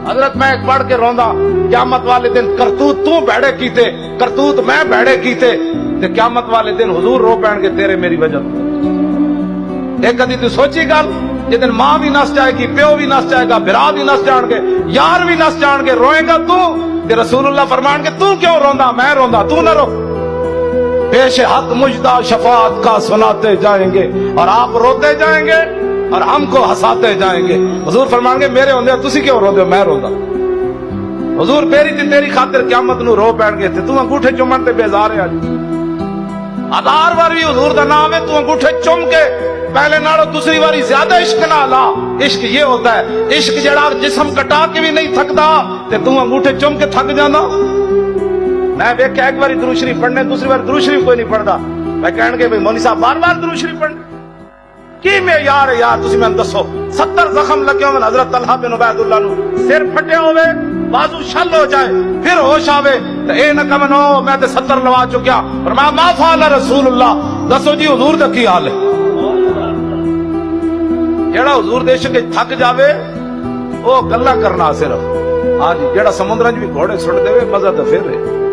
حضرت میں ایک پڑھ کے روندا قیامت والے دن کرتوت تو بھڑے کیتے کرتوت میں بھڑے کیتے تے قیامت والے دن حضور رو پین کے تیرے میری وجہ ایک کدی تو سوچی گل جدن ماں بھی نس جائے گی پیو بھی نس جائے گا برا بھی نس جان گے یار بھی نس جان گے روئے گا تو تے رسول اللہ فرمان کے تو کیوں روندا میں روندا تو نہ رو پیش حق مجدہ شفاعت کا سناتے جائیں گے اور آپ روتے جائیں گے اور ہم کو ہساتے جائیں گے حضور فرمان گے میرے ہوندے تسی کیوں روندے ہو میں روندا حضور پیری تے تیری خاطر قیامت نو رو پین گے تے تو انگوٹھے چومن تے بیزار ہے ہزار بار بھی حضور دا نام ہے تو انگوٹھے چوم کے پہلے ناڑو دوسری باری زیادہ عشق نہ لا عشق یہ ہوتا ہے عشق جڑا جسم کٹا کے بھی نہیں تھکدا تے تو انگوٹھے چوم کے تھک جانا میں ویکھیا ایک باری درود شریف پڑھنے دوسری بار درود شریف کوئی نہیں پڑھدا میں کہن گے بھئی مولوی صاحب بار بار درود شریف پڑھنے کی میں یار تسی میں دسو 70 زخم لگے ہوئے حضرت طلحہ بن عبید اللہ نو سر پھٹے ہوئے بازو شل ہو جائے پھر ہوش آوے تے اے نہ کمنو میں تے 70 لوا چکیا فرمایا ما فعل رسول اللہ دسو جی حضور دا کی حال ہے جیڑا حضور دے عشق تھک جاوے او گلا کرنا صرف ہاں جی جیڑا سمندراں وچ بھی گھوڑے سٹ دے مزہ تے پھر ہے